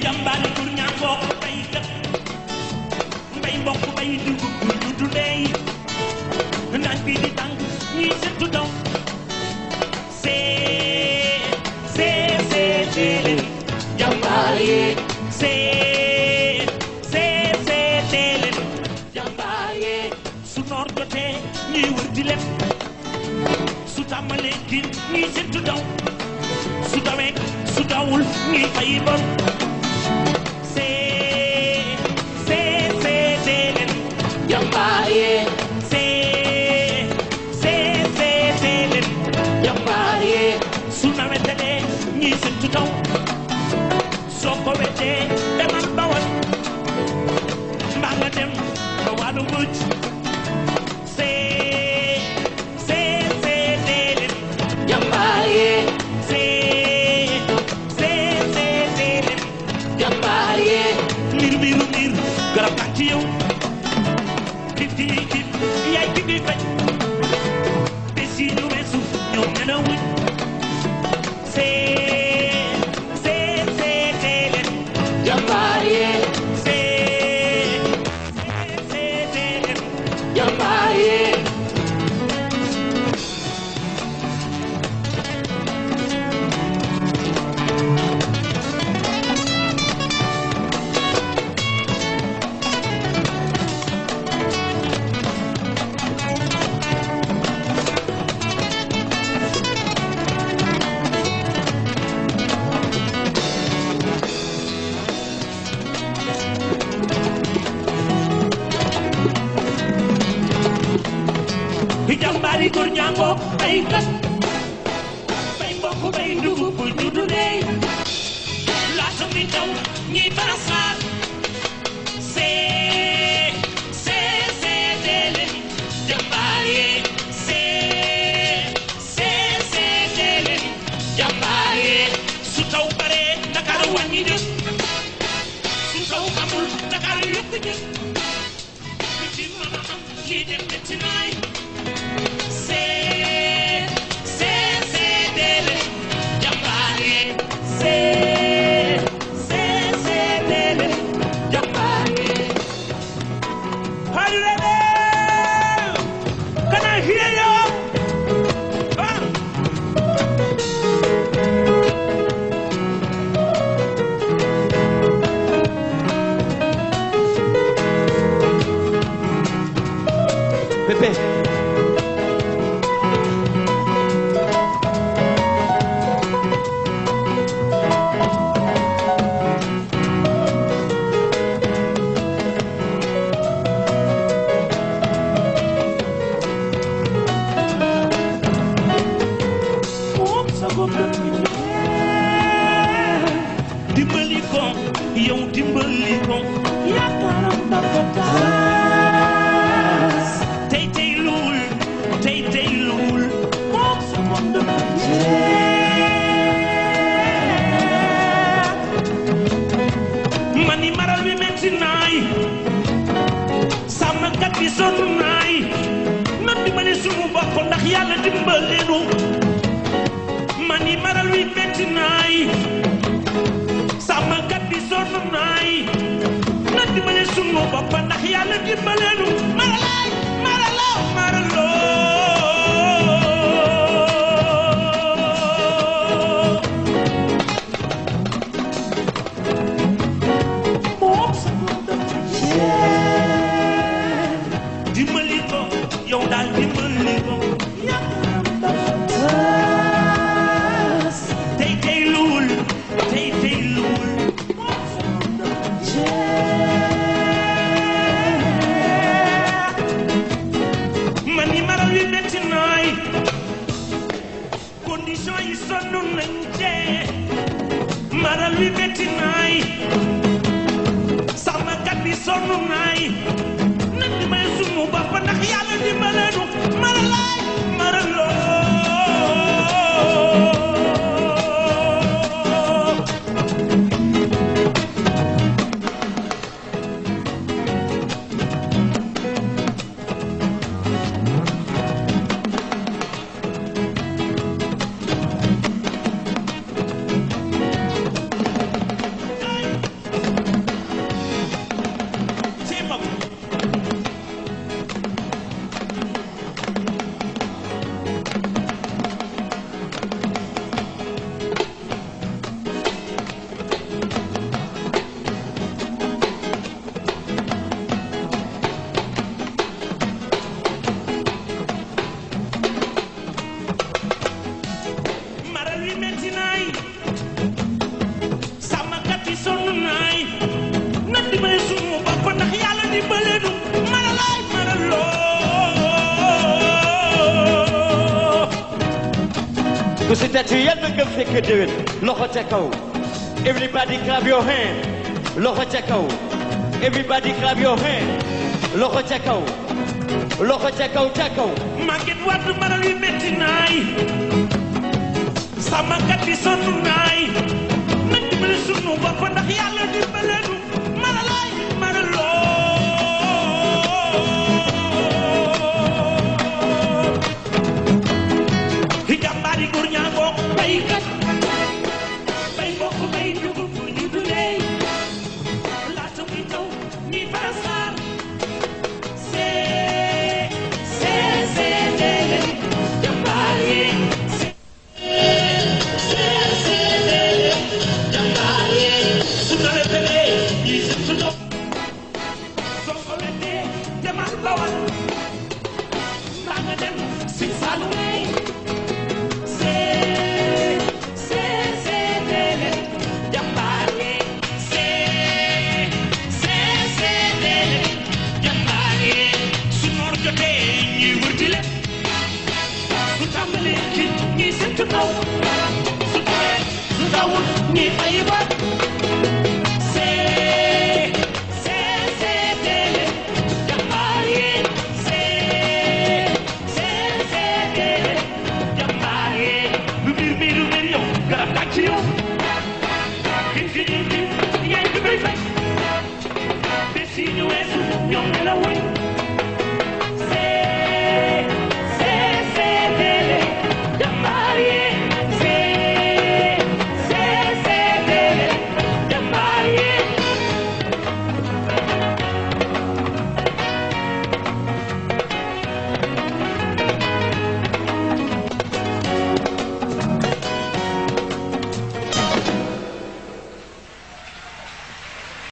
jàmbaari kur ñaa bokk bay kat mbay mbokk bay dugub du dundee naaj bi di tàng ñuy seetu daw see jàmbaar yi see leen jàmbaar yi su noor jotee ñuy wër di lem su tàmbalee gin ñuy seetu daw su dawee su dawul ñuy fay bon see leen jàmbaar yi see leen jàmbaar yi su nawetalee ñuy seetu daw soo ko wetee demal bawal mbaa nga dem ba wàllu mujj see leen jàmbaar yi see leen jàmbaar yi mbir garab gaa ci yow nit yaay ki di faj te si ñu weesu ñoom nelawuñ jàmbaar yi jàmbaar yi jàmbaari góor ñaangoo bay kat bay mbokk bay dugub bu juddu dee laata mi taw ñi barasaat see leen jàmbaar yi see leen jàmbaar yi su taw bare Dakar wàññi jëf su taw amul Dakar yokku jëf bi ci mën a am lii dem metti naay dimbali ko yow dimbali ko yaakaaram dafa taas tey luul moom sa moom dafa jeex mani maral bi metti naay sàmmkat bi sonn naay nan dimbali sumu bopp ndax yàlla dimbaleenu mani maral bi metti naay sàmmkat bi sonn naay nan dimbali sunu bopp ndax yàlla dimbaleenu maralay maraloo moom sa moom dafa jeex dimbali ko yow daal dimbali ko yaakaaram dafa taas tey luul mani maral wi metti naay condition yi sonn nañ cee maral wi metti naay sàmmkat bi sonn naay nan di may sunu bopp ndax yàlla dimbaleenu maralay maraloo ku si tàcc yàlla nga fekk déwén loxo ca kaw everybody clap your hand loxo ca kaw everybody clap your hand loxo ca kaw loxo ca kaw ca kaw Maguette Wade maral wi metti naay sàmmkat yi sonn naay nañ dimbali sunu bopp ndax yàlla dimbale nu maralaay maraloo ki jàmbaari góor ñaa ngoog baykat bay mbokk bay dugub bu ñu dundee laata muy taw ni fasaar Ni